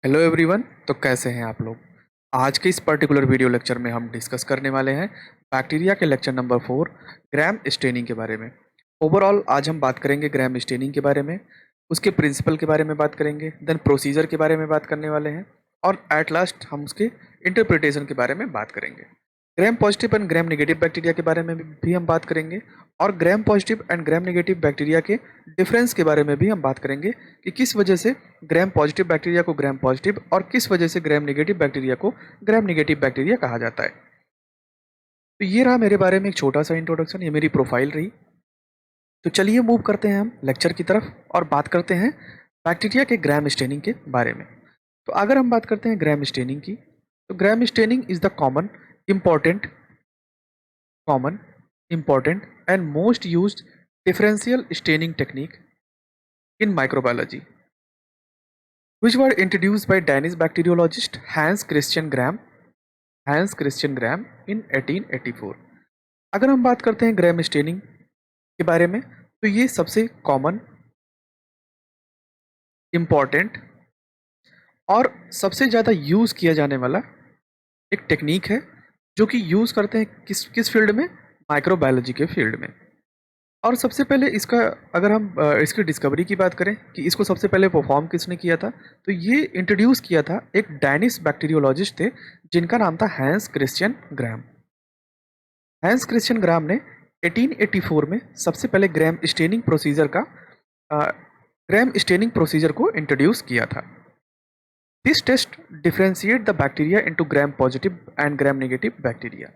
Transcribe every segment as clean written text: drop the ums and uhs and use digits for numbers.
Hello everyone. तो कैसे हैं आप लोग। आज के इस पर्टिकुलर वीडियो लेक्चर में हम डिस्कस करने वाले हैं बैक्टीरिया के लेक्चर नंबर 4 ग्राम स्टेनिंग के बारे में। ओवरऑल आज हम बात करेंगे ग्राम स्टेनिंग के बारे में, उसके प्रिंसिपल के बारे में बात करेंगे, देन प्रोसीजर के बारे में बात करने वाले हैं और एट लास्ट हम उसके इंटरप्रिटेशन के बारे में बात करेंगे। ग्राम positive and Gram negative bacteria के बारे में भी हम बात करेंगे और ग्राम positive and Gram negative bacteria के डिफरेंस के बारे में भी हम बात करेंगे कि किस वजह से ग्राम पॉजिटिव बैक्टीरिया को ग्राम पॉजिटिव और किस वजह से ग्राम नेगेटिव बैक्टीरिया को ग्राम नेगेटिव बैक्टीरिया कहा जाता है। तो ये रहा मेरे बारे में एक छोटा सा इंट्रोडक्शन, ये मेरी प्रोफाइल रही। तो चलिए मूव करते हैं हम लेक्चर की तरफ और बात करते हैं बैक्टीरिया के ग्राम स्टेनिंग के बारे में। तो अगर हम बात करते हैं ग्राम स्टेनिंग की, तो Gram staining is the important common important and most used differential staining technique in microbiology, which were introduced by Danish bacteriologist Hans Christian Gram in 1884। अगर हम बात करते हैं ग्राम स्टेनिंग के बारे में, तो ये सबसे कॉमन, इम्पॉर्टेंट और सबसे ज़्यादा यूज़ किया जाने वाला एक टेक्निक है, जो कि यूज़ करते हैं किस किस फील्ड में, माइक्रोबायोलॉजी के फील्ड में। और सबसे पहले इसका, अगर हम इसकी डिस्कवरी की बात करें कि इसको सबसे पहले परफॉर्म किसने किया था, तो ये इंट्रोड्यूस किया था एक डैनिश बैक्टीरियोलॉजिस्ट थे जिनका नाम था Hans Christian Gram. Hans Christian Gram ने 1884 में सबसे पहले ग्राम स्टेनिंग प्रोसीजर को इंट्रोड्यूस किया था। This test differentiate the bacteria into Gram positive and Gram negative bacteria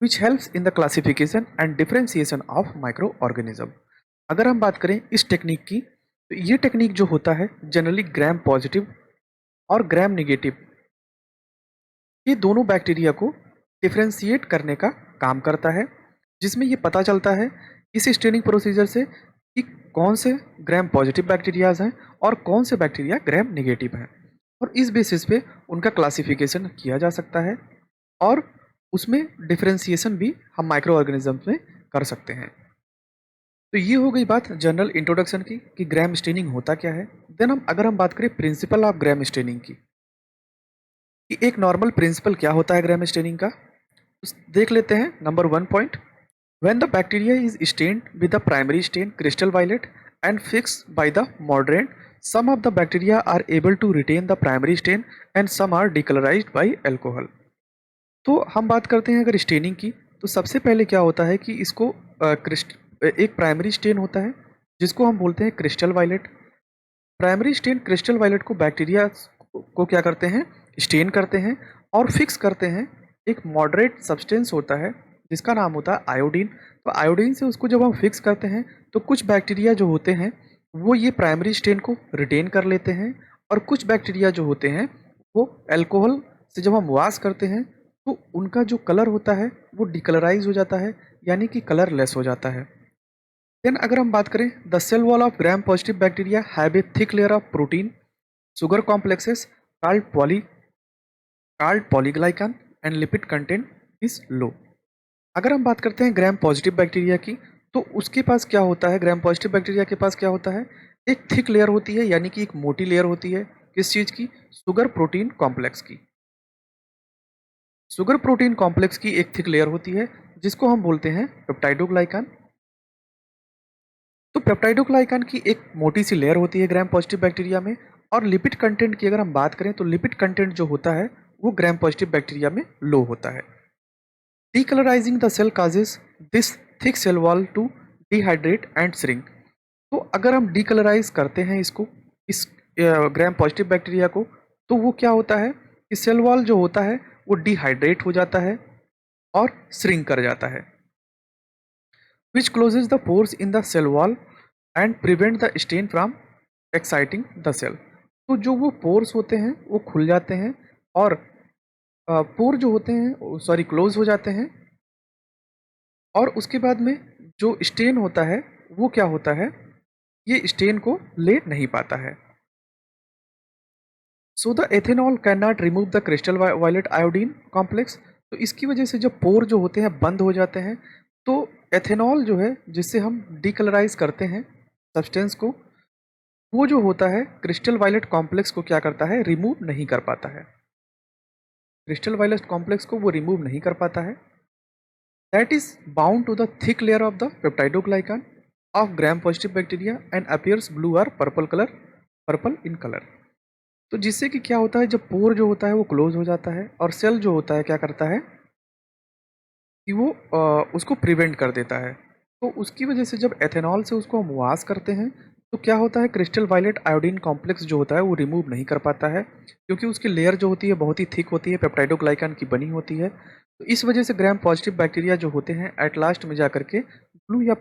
which helps in the classification and differentiation of microorganism। अगर हम बात करें इस टेक्निक की, तो ये टेक्निक जो होता है जनरली ग्राम पॉजिटिव और ग्राम नेगेटिव, ये दोनों बैक्टीरिया को डिफ्रेंशिएट करने का काम करता है, जिसमें ये पता चलता है इस स्टेनिंग प्रोसीजर से कि कौन से ग्राम पॉजिटिव बैक्टीरियाज हैं और कौन से बैक्टीरिया ग्राम नेगेटिव हैं, और इस बेसिस पे उनका क्लासिफिकेशन किया जा सकता है और उसमें डिफरेंशिएशन भी हम माइक्रो ऑर्गेनिजम्स में कर सकते हैं। तो ये हो गई बात जनरल इंट्रोडक्शन की कि ग्राम स्टेनिंग होता क्या है। देन अगर हम बात करें प्रिंसिपल ऑफ ग्राम स्टेनिंग की, कि एक नॉर्मल प्रिंसिपल क्या होता है ग्राम स्टेनिंग का, देख लेते हैं। Number 1 point, when the bacteria is stained with the primary stain crystal violet and fix by the mordant, some of the bacteria are able to retain the primary stain and some are decolorized by alcohol। तो हम बात करते हैं अगर staining की, तो सबसे पहले क्या होता है कि इसको एक प्राइमरी स्टेन होता है जिसको हम बोलते हैं crystal violet. Primary stain crystal violet को बैक्टीरिया को क्या करते हैं, स्टेन करते हैं और फिक्स करते हैं। एक मॉडरेट सब्सटेंस होता है जिसका नाम होता है आयोडीन। तो आयोडीन से उसको जब हम फिक्स करते हैं, तो कुछ बैक्टीरिया जो होते हैं वो ये प्राइमरी स्टेन को रिटेन कर लेते हैं, और कुछ बैक्टीरिया जो होते हैं वो अल्कोहल से जब हम वॉश करते हैं तो उनका जो कलर होता है वो डिकलराइज हो जाता है, यानी कि कलरलेस हो जाता है। देन अगर हम बात करें, the cell wall of Gram positive bacteria have a thick layer of protein sugar complexes called polyglycan and lipid content is low. अगर हम बात करते हैं ग्राम पॉजिटिव बैक्टीरिया की, तो उसके पास क्या होता है, ग्राम पॉजिटिव बैक्टीरिया के पास क्या होता है, एक थिक लेयर होती है, यानी कि एक मोटी लेयर होती है। किस चीज़ की, शुगर प्रोटीन कॉम्प्लेक्स की। शुगर प्रोटीन कॉम्प्लेक्स की एक थिक लेयर होती है जिसको हम बोलते हैं पेप्टाइडोग्लाइकान। तो पेप्टाइडोग्लाइकान की एक मोटी सी लेयर होती है ग्राम पॉजिटिव बैक्टीरिया में। और लिपिड कंटेंट की अगर हम बात करें, तो लिपिड कंटेंट जो होता है वो ग्राम पॉजिटिव बैक्टीरिया में लो होता है। Decolourising the cell causes this thick cell wall to dehydrate and shrink. तो अगर हम डीकलराइज करते हैं इसको, इस ग्राम पॉजिटिव बैक्टीरिया को, तो वो क्या होता है कि सेल वॉल जो होता है वो डिहाइड्रेट हो जाता है और श्रिंक कर जाता है, which closes the pores in the cell wall and prevent the stain from exciting the cell। तो जो वो पोर्स होते हैं वो खुल जाते हैं और पोर जो होते हैं सॉरी क्लोज हो जाते हैं, और उसके बाद में जो स्टेन होता है वो क्या होता है, ये स्टेन को ले नहीं पाता है। So the ethanol can not remove the crystal violet iodine complex. तो इसकी वजह से जब पोर जो होते हैं बंद हो जाते हैं, तो एथेनॉल जो है जिससे हम डीकलराइज करते हैं सब्सटेंस को, वो जो होता है क्रिस्टल वायलेट कॉम्प्लेक्स को क्या करता है, रिमूव नहीं कर पाता है। क्रिस्टल वायलेट कॉम्प्लेक्स को वो रिमूव नहीं कर पाता है। That is bound to the thick layer of the peptidoglycan of Gram positive bacteria and appears blue और पर्पल इन कलर। तो जिससे कि क्या होता है, जब पोर जो होता है वो क्लोज हो जाता है और सेल जो होता है क्या करता है कि वो उसको प्रिवेंट कर देता है। तो उसकी वजह से जब एथेनॉल से उसको हम वॉश करते हैं तो क्या होता है, क्रिस्टल वायलेट आयोडीन कॉम्प्लेक्स जो होता है वो रिमूव नहीं कर पाता है, क्योंकि उसकी लेयर जो होती है बहुत ही थिक होती है, पेप्टाइडोग्लाइकान की बनी होती है। तो इस वजह से ग्राम पॉजिटिव बैक्टीरिया जो होते हैं एट लास्ट में जा करके ब्लू या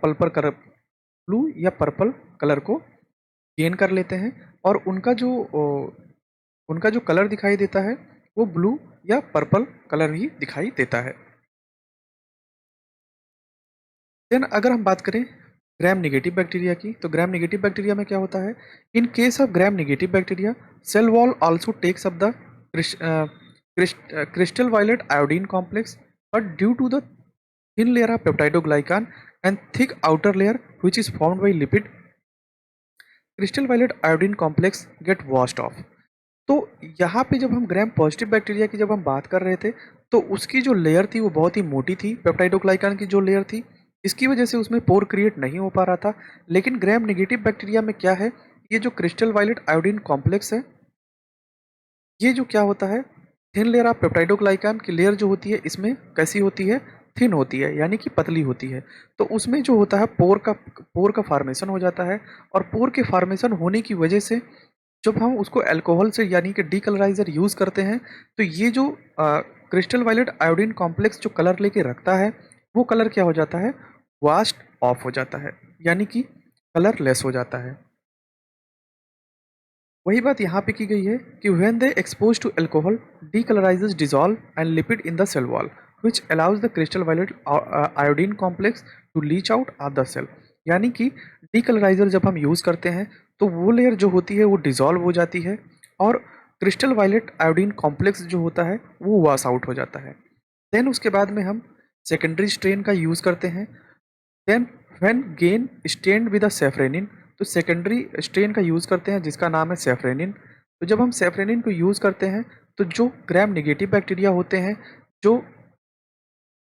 पर्पल कलर को गेन कर लेते हैं और उनका जो कलर दिखाई देता है वो ब्लू या पर्पल कलर ही दिखाई देता है। देन अगर हम बात करें ग्राम नेगेटिव बैक्टीरिया की, तो ग्राम नेगेटिव बैक्टीरिया में क्या होता है, in case of Gram negative bacteria cell wall also takes up the crystal violet iodine complex, but due to the thin layer of peptidoglycan and thick outer layer which is formed by lipid, crystal violet iodine complex get washed off. तो यहाँ पे जब हम ग्राम positive bacteria की जब हम बात कर रहे थे तो उसकी जो लेयर थी वो बहुत ही मोटी थी, पेप्टाइडोग्लाइकान की जो लेयर थी, इसकी वजह से उसमें पोर क्रिएट नहीं हो पा रहा था। लेकिन ग्राम नेगेटिव बैक्टीरिया में क्या है, ये जो क्रिस्टल वायलेट आयोडीन कॉम्प्लेक्स है, ये जो क्या होता है, थिन लेयर ऑफ पेप्टाइडोग्लाइकान की लेयर जो होती है इसमें कैसी होती है, थिन होती है, यानी कि पतली होती है। तो उसमें जो होता है पोर का फार्मेशन हो जाता है और पोर के फार्मेशन होने की वजह से जब हम उसको अल्कोहल से यानी कि डीकलराइजर यूज़ करते हैं तो ये जो क्रिस्टल वायलेट आयोडीन कॉम्प्लेक्स जो कलर लेके रखता है वो कलर क्या हो जाता है, वास्ट ऑफ हो जाता है, यानी कि कलर लेस हो जाता है। वही बात यहाँ पे की गई है कि when they expose to alcohol decolourises dissolve and lipid in the cell wall which allows the crystal violet iodine complex to leach out of the cell. यानी कि डीकलराइजर जब हम यूज़ करते हैं तो वो लेयर जो होती है वो डिजॉल्व हो जाती है और क्रिस्टल वायलेट आयोडीन कॉम्प्लेक्स जो होता है वो वॉश आउट हो जाता है। देन उसके बाद में हम सेकेंडरी स्ट्रेन का यूज़ करते हैं। Then when gain stained with a safranin, तो सेकेंडरी स्ट्रेन का यूज़ करते हैं जिसका नाम है सेफ्रेनिन। तो जब हम सेफ्रेनिन को यूज़ करते हैं तो जो ग्राम नेगेटिव बैक्टीरिया होते हैं जो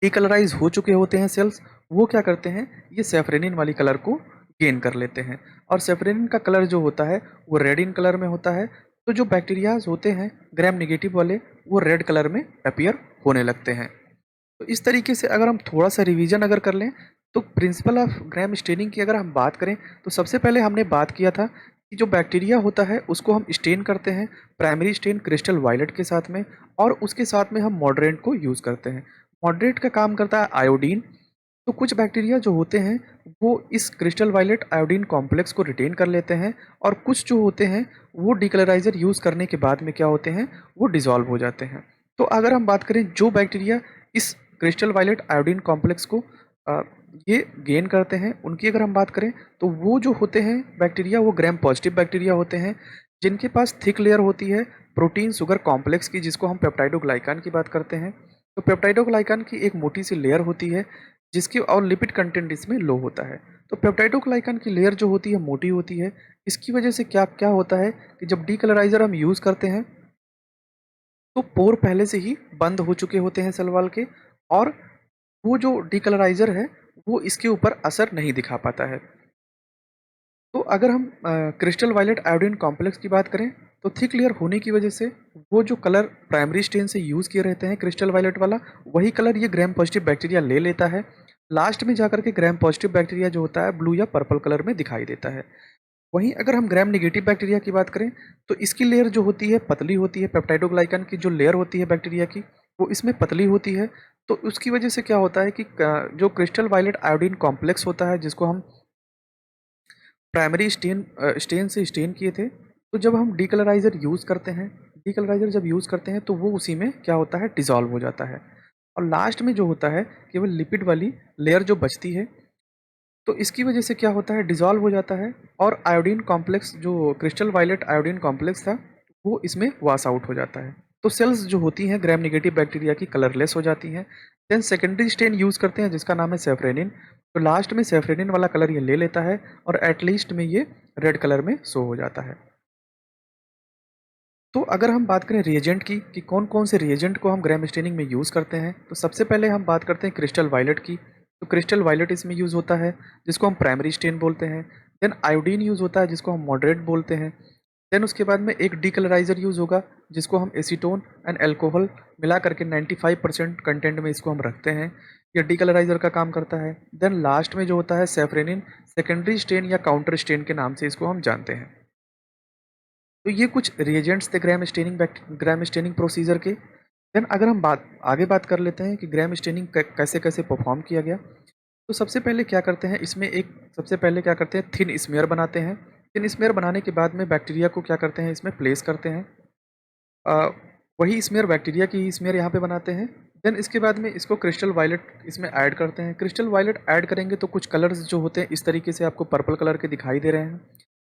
डीकलराइज हो चुके होते हैं सेल्स, वो क्या करते हैं, ये सेफ्रेनिन वाली कलर को गेन कर लेते हैं और सेफ्रेनिन का कलर जो होता है वो रेड इन कलर में होता है। तो जो बैक्टीरियाज होते हैं ग्राम नेगेटिव वाले वो रेड कलर में अपीयर होने लगते हैं। तो इस तरीके से अगर हम थोड़ा सा रिवीजन अगर कर लें तो प्रिंसिपल ऑफ ग्राम स्टेनिंग की अगर हम बात करें तो सबसे पहले हमने बात किया था कि जो बैक्टीरिया होता है उसको हम स्टेन करते हैं प्राइमरी स्टेन क्रिस्टल वायलेट के साथ में और उसके साथ में हम मॉडरेट को यूज़ करते हैं। मॉडरेट का काम करता है आयोडीन। तो कुछ बैक्टीरिया जो होते हैं वो इस क्रिस्टल वायलेट आयोडीन कॉम्प्लेक्स को रिटेन कर लेते हैं और कुछ जो होते हैं वो डिकलराइजर यूज़ करने के बाद में क्या होते हैं, वो डिज़ोल्व हो जाते हैं। तो अगर हम बात करें जो बैक्टीरिया इस क्रिस्टल वायलेट आयोडीन कॉम्प्लेक्स को अ, ये गेन करते हैं उनकी अगर हम बात करें तो वो जो होते हैं बैक्टीरिया वो ग्राम पॉजिटिव बैक्टीरिया होते हैं जिनके पास थिक लेयर होती है प्रोटीन शुगर कॉम्प्लेक्स की, जिसको हम पेप्टाइडोग्लाइकान की बात करते हैं। तो पेप्टाइडोग्लाइकान की एक मोटी सी लेयर होती है जिसकी और लिपिड कंटेंट इसमें लो होता है। तो पेप्टाइडोग्लाइकान की लेयर जो होती है मोटी होती है। इसकी वजह से क्या क्या होता है कि जब डीकलराइजर हम यूज़ करते हैं तो पोर पहले से ही बंद हो चुके होते हैं सेल वॉल के और वो जो डीकलराइजर है वो इसके ऊपर असर नहीं दिखा पाता है। तो अगर हम क्रिस्टल वायलेट आयोडीन कॉम्प्लेक्स की बात करें तो थिक लेयर होने की वजह से वो जो कलर प्राइमरी स्टेन से यूज़ किए रहते हैं क्रिस्टल वायलेट वाला, वही कलर ये ग्राम पॉजिटिव बैक्टीरिया ले लेता है। लास्ट में जाकर के ग्राम पॉजिटिव बैक्टीरिया जो होता है ब्लू या पर्पल कलर में दिखाई देता है। वहीं अगर हम ग्राम नेगेटिव बैक्टीरिया की बात करें तो इसकी लेयर जो होती है पतली होती है, पेप्टाइडोग्लाइकन की जो लेयर होती है बैक्टीरिया की वो इसमें पतली होती है। तो उसकी वजह से क्या होता है कि जो क्रिस्टल वायलेट आयोडीन कॉम्प्लेक्स होता है जिसको हम प्राइमरी स्टेन से स्टेन किए थे, तो जब हम डीकलराइजर यूज़ करते हैं, डीकलराइजर जब यूज़ करते हैं तो वो उसी में क्या होता है, डिज़ोल्व हो जाता है और लास्ट में जो होता है केवल लिपिड वाली लेयर जो बचती है। तो इसकी वजह से क्या होता है, डिज़ोल्व हो जाता है और आयोडीन कॉम्प्लेक्स जो क्रिस्टल वायलेट आयोडीन कॉम्प्लेक्स था वो इसमें वॉश आउट हो जाता है। तो सेल्स जो होती हैं ग्राम नेगेटिव बैक्टीरिया की कलरलेस हो जाती हैं। देन सेकेंडरी स्टेन यूज़ करते हैं जिसका नाम है सेफ्रेनिन। तो लास्ट में सेफ्रेनिन वाला कलर ये ले लेता है और एटलीस्ट में ये रेड कलर में शो हो जाता है। तो अगर हम बात करें रिएजेंट की कि कौन कौन से रिएजेंट को हम ग्राम स्टेनिंग में यूज़ करते हैं, तो सबसे पहले हम बात करते हैं क्रिस्टल वायलेट की। तो क्रिस्टल वायलेट इसमें यूज़ होता है जिसको हम प्राइमरी स्टेन बोलते हैं। देन आयोडीन यूज़ होता है जिसको हम मॉडरेट बोलते हैं। देन उसके बाद में एक डीकलराइजर यूज़ होगा जिसको हम एसीटोन एंड अल्कोहल मिला करके 95% कंटेंट में इसको हम रखते हैं। यह डीकलराइजर का काम करता है। देन लास्ट में जो होता है सेफ्रेनिन, सेकेंडरी स्टेन या काउंटर स्टेन के नाम से इसको हम जानते हैं। तो ये कुछ रिएजेंट्स थे ग्राम स्टेनिंग प्रोसीजर के। देन अगर हम बात कर लेते हैं कि ग्राम स्टेनिंग कैसे कैसे परफॉर्म किया गया। तो सबसे पहले क्या करते हैं इसमें सबसे पहले क्या करते हैं थिन स्मेयर बनाते हैं। थिन स्मेयर बनाने के बाद में बैक्टीरिया को क्या करते हैं इसमें प्लेस करते हैं। अ, वही स्मेयर बैक्टीरिया की ही स्मेयर यहाँ पे बनाते हैं। देन इसके बाद में इसको क्रिस्टल वायलेट इसमें ऐड करते हैं। क्रिस्टल वायलेट ऐड करेंगे तो कुछ कलर्स जो होते हैं इस तरीके से आपको पर्पल कलर के दिखाई दे रहे हैं।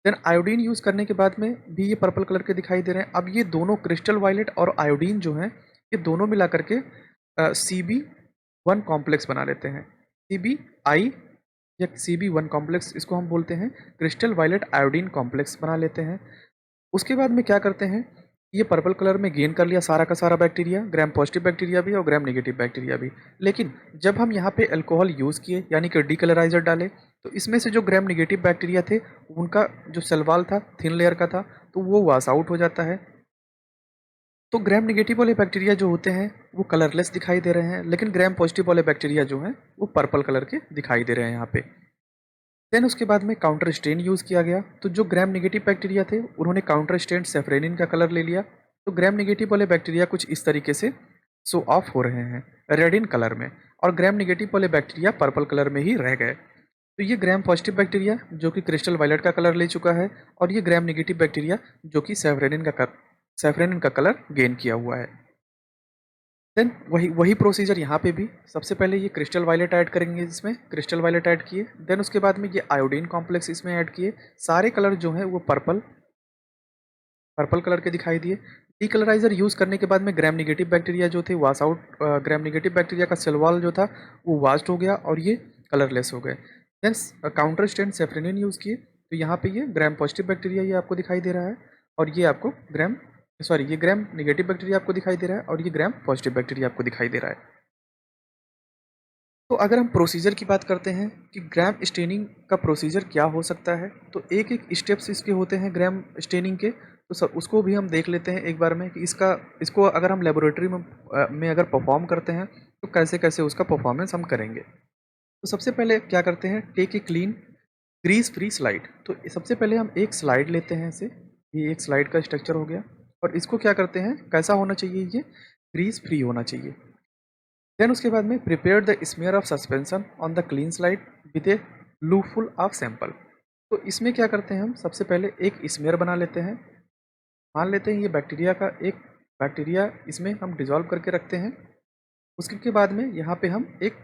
देन आयोडीन यूज़ करने के बाद में भी ये पर्पल कलर के दिखाई दे रहे हैं। अब ये दोनों क्रिस्टल वायलेट और आयोडीन जो हैं ये दोनों मिला करके CB1 कॉम्प्लेक्स बना लेते हैं। CBI या CB1 कॉम्प्लेक्स इसको हम बोलते हैं क्रिस्टल वायलेट आयोडीन कॉम्प्लेक्स बना लेते हैं। उसके बाद में क्या करते हैं ये पर्पल कलर में गेन कर लिया सारा का सारा बैक्टीरिया, ग्राम पॉजिटिव बैक्टीरिया भी और ग्राम नेगेटिव बैक्टीरिया भी। लेकिन जब हम यहाँ पे अल्कोहल यूज़ किए यानी कि डीकलराइजर डाले तो इसमें से जो ग्राम नेगेटिव बैक्टीरिया थे उनका जो सेल वॉल था थिन लेयर का था तो वो वॉश आउट हो जाता है। तो ग्राम नेगेटिव वाले बैक्टीरिया जो होते हैं वो कलरलेस दिखाई दे रहे हैं, लेकिन ग्राम पॉजिटिव वाले बैक्टीरिया जो हैं वो पर्पल कलर के दिखाई दे रहे हैं यहाँ पे। देन उसके बाद में काउंटर स्ट्रेन यूज़ किया गया। तो जो ग्राम नेगेटिव बैक्टीरिया थे उन्होंने काउंटर स्ट्रेन सेफ्रेनिन का कलर ले लिया। तो ग्राम नेगेटिव वाले बैक्टीरिया कुछ इस तरीके से शो ऑफ हो रहे हैं रेड इन कलर में, और ग्राम नेगेटिव वाले बैक्टीरिया पर्पल कलर में ही रह गए। तो ये ग्राम पॉजिटिव बैक्टीरिया जो कि क्रिस्टल वायलेट का कलर ले चुका है, और ये ग्राम नेगेटिव बैक्टीरिया जो कि सेफ्रेनिन का कलर गेन किया हुआ है। देन वही वही प्रोसीजर यहाँ पे भी सबसे पहले ये क्रिस्टल वायलेट ऐड करेंगे, इसमें क्रिस्टल वायलेट ऐड किए। देन उसके बाद में ये आयोडीन कॉम्प्लेक्स इसमें ऐड किए। सारे कलर जो हैं वो पर्पल पर्पल कलर के दिखाई दिए। डीकलराइजर यूज़ करने के बाद में ग्राम नेगेटिव बैक्टीरिया जो थे वाश आउट, ग्राम नेगेटिव बैक्टीरिया का सेल वॉल जो था वो वाश्ड हो गया और ये कलरलेस हो गए। Then counter stain safranin use किए तो यहाँ पे ये ग्राम पॉजिटिव बैक्टीरिया ये आपको दिखाई दे रहा है, और ये आपको ये ग्राम नेगेटिव बैक्टीरिया आपको दिखाई दे रहा है, और ये ग्राम पॉजिटिव बैक्टीरिया आपको दिखाई दे रहा है। तो अगर हम प्रोसीजर की बात करते हैं कि ग्राम स्टेनिंग का प्रोसीजर क्या हो सकता है, तो एक एक स्टेप्स इसके होते हैं ग्राम स्टेनिंग के। तो सब उसको भी हम देख लेते हैं एक बार में कि इसको अगर हम लेबोरेटरी में अगर परफॉर्म करते हैं तो कैसे कैसे उसका परफॉर्मेंस हम करेंगे। तो सबसे पहले क्या करते हैं take a clean grease free slide. तो सबसे पहले हम एक स्लाइड लेते हैं इसे, ये एक स्लाइड का स्ट्रक्चर हो गया, और इसको क्या करते हैं कैसा होना चाहिए ये ग्रीस फ्री होना चाहिए। देन उसके बाद में prepare the smear of suspension on the clean slide with a loopful of sample. तो इसमें क्या करते हैं हम सबसे पहले एक स्मेयर बना लेते हैं। मान लेते हैं ये एक बैक्टीरिया इसमें हम डिजॉल्व करके रखते हैं। उसके के बाद में यहाँ पे हम एक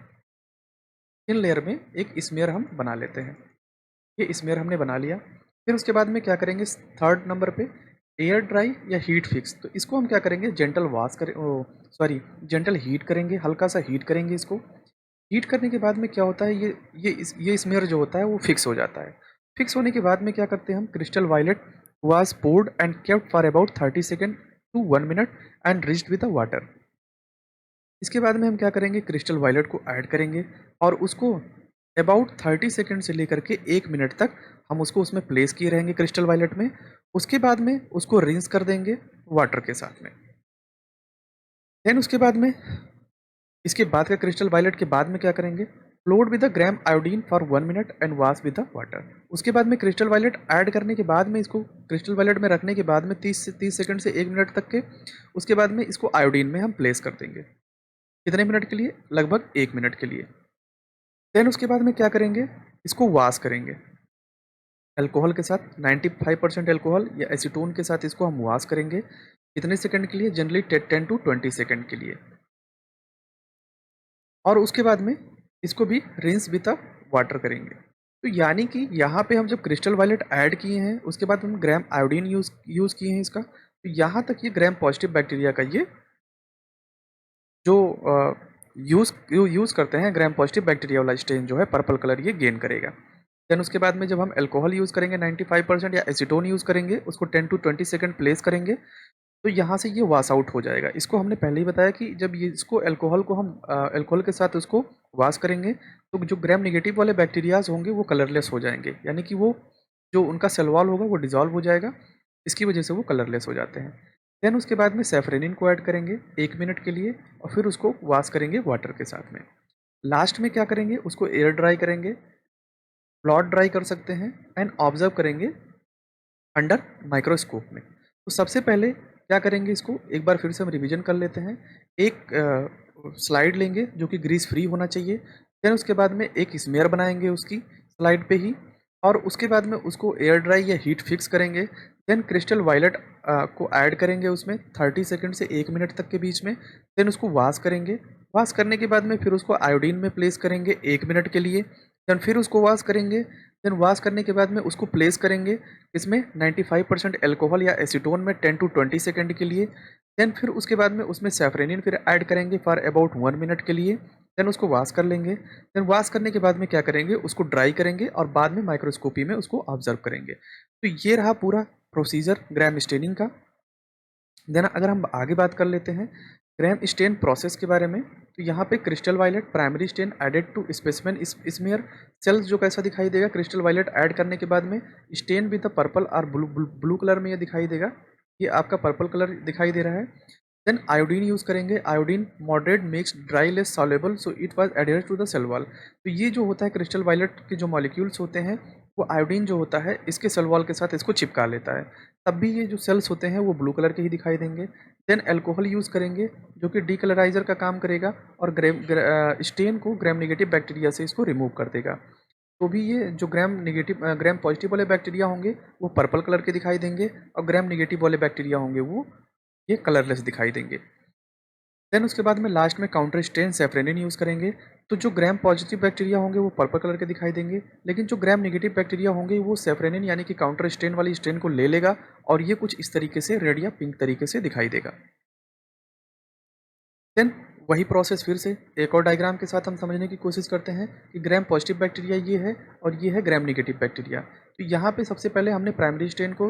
थिन लेयर में एक स्मेयर हम बना लेते हैं। ये स्मेयर हमने बना लिया। फिर उसके बाद में क्या करेंगे थर्ड नंबर पे एयर ड्राई या हीट फिक्स। तो इसको हम क्या करेंगे जेंटल हीट करेंगे, हल्का सा हीट करेंगे इसको। हीट करने के बाद में क्या होता है ये स्मेयर जो होता है वो फिक्स हो जाता है। फिक्स होने के बाद में क्या करते हैं हम crystal violet was poured and kept for about 30 second to 1 minute and rinsed with the water. इसके बाद में हम क्या करेंगे क्रिस्टल वायलेट को ऐड करेंगे और उसको अबाउट 30 सेकेंड से लेकर के 1 मिनट तक हम उसको उसमें प्लेस किए रहेंगे क्रिस्टल वायलेट में। उसके बाद में उसको रिंस कर देंगे वाटर के साथ में। देन उसके बाद में इसके बाद का क्रिस्टल वायलेट के बाद में क्या करेंगे flowed with the gram iodine for 1 minute and wash with the water. उसके बाद में क्रिस्टल वायलेट ऐड करने के बाद में इसको क्रिस्टल वायलेट में रखने के बाद में 30 सेकंड से 1 मिनट तक के उसके बाद में इसको आयोडीन में हम प्लेस कर देंगे। कितने मिनट के लिए? लगभग 1 मिनट के लिए। देन उसके बाद में क्या करेंगे इसको वॉश करेंगे अल्कोहल के साथ, 95% अल्कोहल या एसीटोन के साथ इसको हम वॉश करेंगे। कितने सेकंड के लिए? जनरली 10 टू 20 सेकंड के लिए। और उसके बाद में इसको भी रिंस विद वाटर करेंगे। तो यानी कि यहाँ पे हम जब क्रिस्टल वायलेट ऐड किए हैं उसके बाद हम ग्राम आयोडीन यूज़ किए हैं इसका, तो यहाँ तक ये ग्राम पॉजिटिव बैक्टीरिया का ये जो यूज़ करते हैं, ग्राम पॉजिटिव बैक्टीरिया वाला स्टेन जो है पर्पल कलर ये गेन करेगा। देन उसके बाद में जब हम अल्कोहल यूज़ करेंगे 95% या एसीटोन यूज़ करेंगे, उसको 10 टू 20 सेकंड प्लेस करेंगे, तो यहाँ से ये वॉश आउट हो जाएगा। इसको हमने पहले ही बताया कि जब ये इसको अल्कोहल को हम अल्कोहल के साथ उसको वॉश करेंगे, तो जो ग्राम नेगेटिव वाले बैक्टीरियाज होंगे वो कलरलेस हो जाएंगे, यानी कि वो जो उनका सेल वॉल होगा वो डिजॉल्व हो जाएगा, इसकी वजह से वो कलरलेस हो जाते हैं। देन उसके बाद में सेफ्रेनिन को ऐड करेंगे 1 मिनट के लिए और फिर उसको वॉश करेंगे वाटर के साथ में। लास्ट में क्या करेंगे, उसको एयर ड्राई करेंगे, प्लॉट ड्राई कर सकते हैं एंड ऑब्जर्व करेंगे अंडर माइक्रोस्कोप में। तो सबसे पहले क्या करेंगे, इसको एक बार फिर से हम रिवीजन कर लेते हैं। एक स्लाइड लेंगे जो कि ग्रीस फ्री होना चाहिए। देन उसके बाद में एक स्मेयर बनाएंगे उसकी स्लाइड पे ही, और उसके बाद में उसको एयर ड्राई या हीट फिक्स करेंगे। देन क्रिस्टल वायलेट को ऐड करेंगे उसमें 30 सेकंड से 1 मिनट तक के बीच में। देन उसको वॉश करेंगे। वॉश करने के बाद में फिर उसको आयोडीन में प्लेस करेंगे 1 मिनट के लिए। देन फिर उसको वॉश करेंगे। देन वॉश करने के बाद में उसको प्लेस करेंगे इसमें 95% अल्कोहल या एसीटोन में 10 टू 20 सेकंड के लिए। देन फिर उसके बाद में उसमें सैफरेनिन फिर ऐड करेंगे फॉर अबाउट 1 मिनट के लिए। देन उसको वॉश कर लेंगे। देन वॉश करने के बाद में क्या करेंगे, उसको ड्राई करेंगे और बाद में माइक्रोस्कोपी में उसको ऑब्जर्व करेंगे। तो ये रहा पूरा प्रोसीजर ग्राम स्टेनिंग का। देन अगर हम आगे बात कर लेते हैं ग्राम स्टेन प्रोसेस के बारे में, तो यहाँ पे crystal violet primary stain added to specimen smear cells जो कैसा दिखाई देगा, क्रिस्टल वायलेट ऐड करने के बाद में स्टेन विद द पर्पल और ब्लू कलर में ये दिखाई देगा। ये आपका पर्पल कलर दिखाई दे रहा है। देन आयोडीन यूज़ करेंगे। Iodine moderate makes dry less soluble so it was added to the cell wall. तो ये जो होता है क्रिस्टल वायलेट के जो मॉलिक्यूल्स होते हैं, वो आयोडीन जो होता है इसके सेल वॉल के साथ इसको चिपका लेता है, तब भी ये जो सेल्स होते हैं वो ब्लू कलर के ही दिखाई देंगे। देन अल्कोहल यूज़ करेंगे जो कि डीकलराइजर का काम करेगा और स्टेन को ग्राम नेगेटिव बैक्टीरिया से इसको रिमूव कर देगा। तो भी ये जो ग्राम पॉजिटिव वाले बैक्टीरिया होंगे वो पर्पल कलर के दिखाई देंगे, और ग्राम नेगेटिव वाले बैक्टीरिया होंगे वो ये कलरलेस दिखाई देंगे। देन उसके बाद में लास्ट में काउंटर स्टेन सेफ्रेनिन यूज़ करेंगे। तो जो ग्राम पॉजिटिव बैक्टीरिया होंगे वो पर्पल कलर के दिखाई देंगे, लेकिन जो ग्राम नेगेटिव बैक्टीरिया होंगे वो सेफ्रेनिन यानी कि काउंटर स्टेन वाली स्टेन को ले लेगा और ये कुछ इस तरीके से रेड या पिंक तरीके से दिखाई देगा। देन वही प्रोसेस फिर से एक और डायग्राम के साथ हम समझने की कोशिश करते हैं कि ग्राम पॉजिटिव बैक्टीरिया ये है और ये है ग्राम नेगेटिव बैक्टीरिया। तो यहाँ पे सबसे पहले हमने प्राइमरी स्टेन को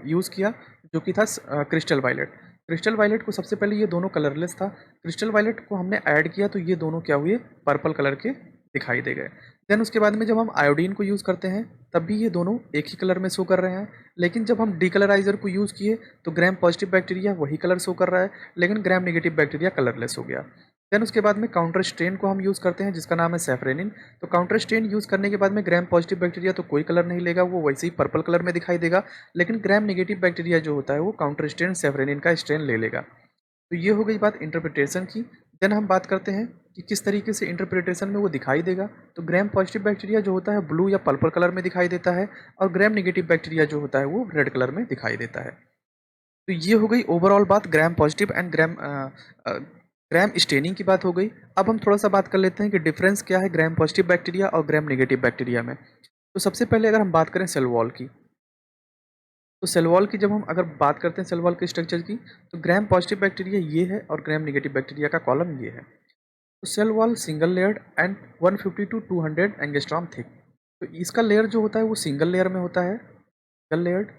यूज़ किया जो कि था क्रिस्टल वायलेट। क्रिस्टल वायलेट को सबसे पहले ये दोनों कलरलेस था, क्रिस्टल वायलेट को हमने ऐड किया तो ये दोनों क्या हुए, पर्पल कलर के दिखाई दे गए। देन उसके बाद में जब हम आयोडीन को यूज़ करते हैं तब भी ये दोनों एक ही कलर में शो कर रहे हैं, लेकिन जब हम डीकलराइजर को यूज़ किए तो ग्राम पॉजिटिव बैक्टीरिया वही कलर शो कर रहा है, लेकिन ग्राम नेगेटिव बैक्टीरिया कलरलेस हो गया। देन उसके बाद में काउंटर स्ट्रेन को हम यूज़ करते हैं जिसका नाम है सेफ्रेनिन। तो काउंटर स्ट्रेन यूज़ करने के बाद में ग्राम पॉजिटिव बैक्टीरिया तो कोई कलर नहीं लेगा, वो वैसे ही पर्पल कलर में दिखाई देगा, लेकिन ग्राम नेगेटिव बैक्टीरिया जो होता है वो काउंटर स्ट्रेन सेफ्रेनिन का स्ट्रेन ले लेगा। तो ये हो गई बात इंटरप्रिटेशन की। देन हम बात करते हैं कि किस तरीके से इंटरप्रिटेशन में वो दिखाई देगा। तो ग्राम पॉजिटिव बैक्टीरिया जो होता है ब्लू या पर्पल कलर में दिखाई देता है, और ग्राम नेगेटिव बैक्टीरिया जो होता है वो रेड कलर में दिखाई देता है। तो ये हो गई ओवरऑल बात ग्राम पॉजिटिव एंड ग्राम स्टेनिंग की बात हो गई। अब हम थोड़ा सा बात कर लेते हैं कि डिफरेंस क्या है ग्राम पॉजिटिव बैक्टीरिया और ग्राम नेगेटिव बैक्टीरिया में। तो सबसे पहले अगर हम बात करें सेल वॉल की, तो सेल वॉल की जब हम अगर बात करते हैं सेल वॉल के स्ट्रक्चर की, तो ग्राम पॉजिटिव बैक्टीरिया ये है और ग्राम नेगेटिव बैक्टीरिया का कॉलम ये है। तो cell wall single layered and 150 to 200 angstrom thick. तो इसका लेयर जो होता है वो सिंगल लेयर में होता है, सिंगल लेयर्ड,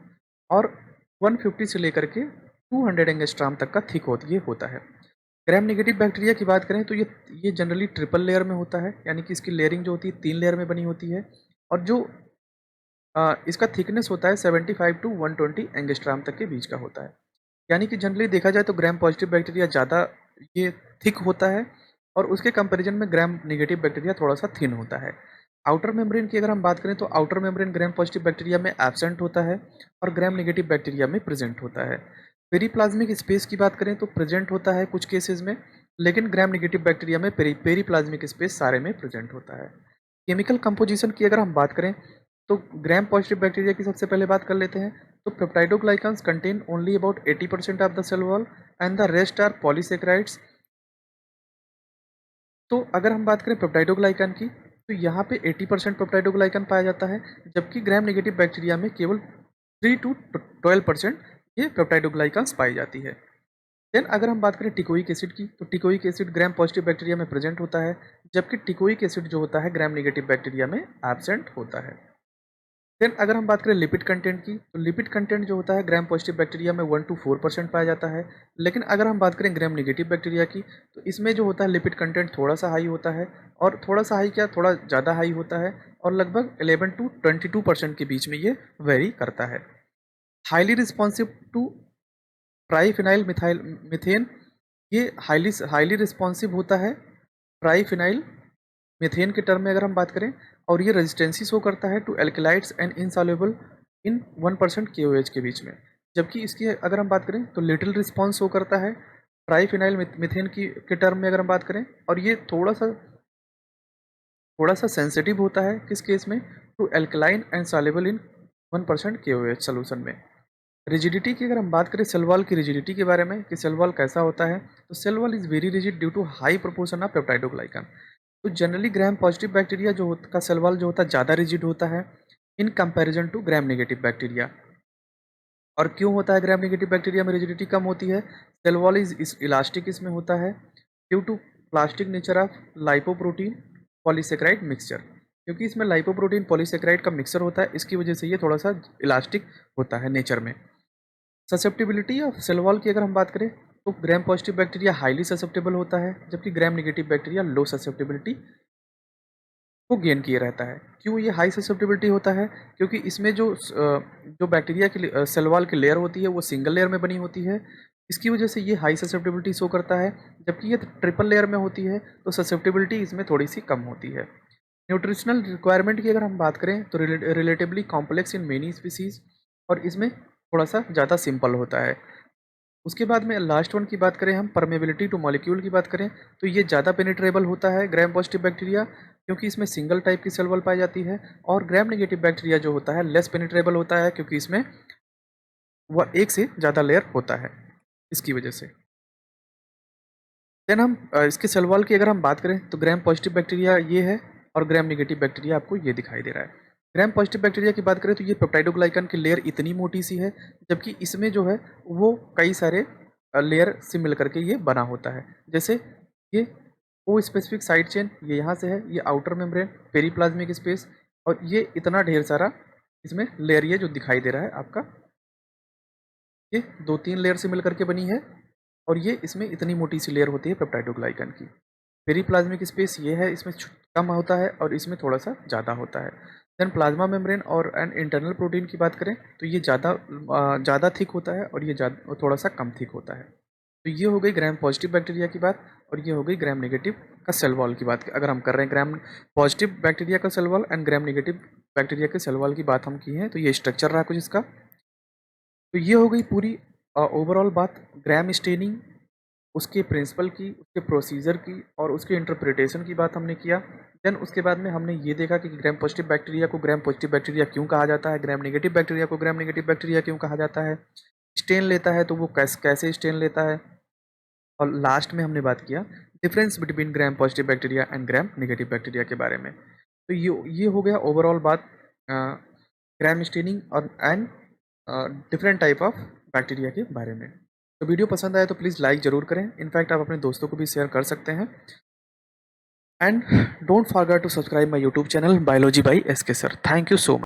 और 150 से लेकर के 200 एंगस्ट्रॉम तक का थिक ये होता है। ग्राम नेगेटिव बैक्टीरिया की बात करें तो ये जनरली ट्रिपल लेयर में होता है, यानी कि इसकी लेयरिंग जो होती है 3 लेयर में बनी होती है, और जो इसका थिकनेस होता है 75 टू 120 एंगस्ट्रॉम तक के बीच का होता है। यानी कि जनरली देखा जाए तो ग्राम पॉजिटिव बैक्टीरिया ज़्यादा ये थिक होता है, और उसके कंपैरिजन में ग्राम नेगेटिव बैक्टीरिया थोड़ा सा थिन होता है। आउटर मेम्ब्रेन की अगर हम बात करें तो आउटर मेम्ब्रेन ग्राम पॉजिटिव बैक्टीरिया में एब्सेंट होता है और ग्राम नेगेटिव बैक्टीरिया में प्रेजेंट होता है। पेरीप्लाज्मिक स्पेस की बात करें तो प्रेजेंट होता है कुछ केसेस में, लेकिन ग्राम नेगेटिव बैक्टीरिया में पेरीप्लाज्मिक स्पेस सारे में प्रेजेंट होता है। केमिकल कंपोजिशन की अगर हम बात करें तो ग्राम पॉजिटिव बैक्टीरिया की सबसे पहले बात कर लेते हैं। तो peptidoglycans contain only about 80% of the cell wall and the rest are polysaccharides. तो अगर हम बात करें पेप्टाइडोग्लाइकन की, तो यहाँ पे 80% पेप्टाइडोग्लाइकन पाया जाता है, जबकि ग्राम नेगेटिव बैक्टीरिया में केवल 3 टू 12% ये पेप्टाइडोग्लाइकान्स पाई जाती है। देन अगर हम बात करें टिकोइक एसिड की, तो टिकोइक एसिड ग्राम पॉजिटिव बैक्टीरिया में प्रेजेंट होता है, जबकि टिकोइक एसिड जो होता है ग्राम नेगेटिव बैक्टीरिया में एब्सेंट होता है। देन अगर हम बात करें लिपिड कंटेंट की, तो लिपिड कंटेंट जो होता है ग्राम पॉजिटिव बैक्टीरिया में 1 to 4% पाया जाता है। लेकिन अगर हम बात करें ग्राम नेगेटिव बैक्टीरिया की, तो इसमें जो होता है लिपिड कंटेंट थोड़ा सा हाई होता है, और थोड़ा सा हाई क्या, थोड़ा ज़्यादा हाई होता है, और लगभग 11 to 22% के बीच में ये वेरी करता है। Highly responsive to triphenyl methyl methane, ये हाईली रिस्पॉन्सिव होता है ट्राईफिनाइल मीथेन के टर्म में अगर हम बात करें, और ये रेजिस्टेंसी शो करता है to alkaloids and insoluble in 1% KOH के बीच में। जबकि इसकी अगर हम बात करें तो लिटिल रिस्पॉन्स शो करता है ट्राईफिनाइल मीथेन की के टर्म में अगर हम बात करें, और ये थोड़ा सा सेंसिटिव होता है किस केस में, to alkaline and soluble in 1% KOH solution में। रिजिडिटी की अगर हम बात करें सेल वॉल की रिजिडिटी के बारे में कि सेल वॉल कैसा होता है, तो cell wall is very rigid due to high proportion of peptidoglycan. तो जनरली ग्राम पॉजिटिव बैक्टीरिया का सेल वॉल जो होता है ज़्यादा रिजिड होता है in comparison to Gram negative bacteria. और क्यों होता है ग्राम नेगेटिव बैक्टीरिया में रिजिडिटी कम होती है? सेल वॉल इज इलास्टिक इसमें होता है due to plastic nature of lipoprotein polysaccharide mixture, क्योंकि इसमें लाइपोप्रोटीन पॉलीसेक्राइड का मिक्सचर होता है, इसकी वजह से ये थोड़ा सा इलास्टिक होता है नेचर में। ससेप्टिबिलिटी ऑफ सेल वॉल की अगर हम बात करें, तो ग्राम पॉजिटिव बैक्टीरिया हाईली ससेप्टेबल होता है, जबकि ग्राम नेगेटिव बैक्टीरिया लो ससेप्टेबिलिटी को गेन किए रहता है। क्यों ये हाई ससेप्टेबिलिटी होता है? क्योंकि इसमें जो बैक्टीरिया की सेल वॉल की लेयर होती है वो सिंगल लेयर में बनी होती है, इसकी वजह से ये हाई ससेप्टेबिलिटी शो करता है। जबकि ये ट्रिपल लेयर में होती है तो ससेप्टेबिलिटी इसमें थोड़ी सी कम होती है। न्यूट्रिशनल रिक्वायरमेंट की अगर हम बात करें तो relatively complex in many species, और इसमें थोड़ा सा ज़्यादा सिंपल होता है। उसके बाद में लास्ट वन की बात करें, हम परमेबिलिटी टू मॉलिक्यूल की बात करें, तो ये ज़्यादा पेनिट्रेबल होता है ग्राम पॉजिटिव बैक्टीरिया, क्योंकि इसमें सिंगल टाइप की सेल वॉल पाई जाती है। और ग्राम नेगेटिव बैक्टीरिया जो होता है लेस पेनिट्रेबल होता है, क्योंकि इसमें वह एक से ज़्यादा लेयर होता है, इसकी वजह से। देन हम इसके सेल वॉल की अगर हम बात करें, तो ग्राम पॉजिटिव बैक्टीरिया ये है, और ग्राम नेगेटिव बैक्टीरिया आपको ये दिखाई दे रहा है। ग्राम पॉजिटिव बैक्टीरिया की बात करें तो ये पेप्टाइडोग्लाइकन की लेयर इतनी मोटी सी है, जबकि इसमें जो है वो कई सारे लेयर से मिल करके ये बना होता है। जैसे ये ओ स्पेसिफिक साइड चेन ये यहाँ से है, ये आउटर मेम्ब्रेन, पेरीप्लाज्मिक स्पेस, और ये इतना ढेर सारा इसमें लेयर ये जो दिखाई दे रहा है आपका, ये 2-3 लेयर से मिल करके बनी है, और ये इसमें इतनी मोटी सी लेयर होती है पेप्टाइडोग्लाइकन की। पेरीप्लाज्मिक स्पेस ये है, इसमें कम होता है और इसमें थोड़ा सा ज़्यादा होता है। देन प्लाज्मा मेम्ब्रेन और एंड इंटरनल प्रोटीन की बात करें तो ये ज़्यादा थिक होता है, और ये थोड़ा सा कम थिक होता है। तो ये हो गई ग्राम पॉजिटिव बैक्टीरिया की बात, और ये हो गई ग्राम नेगेटिव का सेल वॉल की बात। अगर हम कर रहे हैं ग्राम पॉजिटिव बैक्टीरिया का cell wall and Gram negative bacteria के सेल वॉल की बात हम की हैं, तो ये स्ट्रक्चर रहा कुछ इसका। तो ये हो गई पूरी ओवरऑल बात ग्राम स्टेनिंग, उसके प्रिंसिपल की, उसके प्रोसीजर की, और उसके इंटरप्रिटेशन की बात हमने किया। देन उसके बाद में हमने ये देखा कि ग्राम पॉजिटिव बैक्टीरिया को ग्राम पॉजिटिव बैक्टीरिया क्यों कहा जाता है, ग्राम नेगेटिव बैक्टीरिया को ग्राम नेगेटिव बैक्टीरिया क्यों कहा जाता है, स्टेन लेता है तो वो कैसे स्टेन लेता है, और लास्ट में हमने बात किया difference between gram positive bacteria and Gram negative bacteria के बारे में। तो ये हो गया ओवरऑल बात ग्राम स्टेनिंग और and different type of bacteria के बारे में। तो वीडियो पसंद आया तो प्लीज़ लाइक ज़रूर करें, इनफैक्ट आप अपने दोस्तों को भी शेयर कर सकते हैं। And don't forget to subscribe my YouTube channel biology by SK sir. Thank you so much.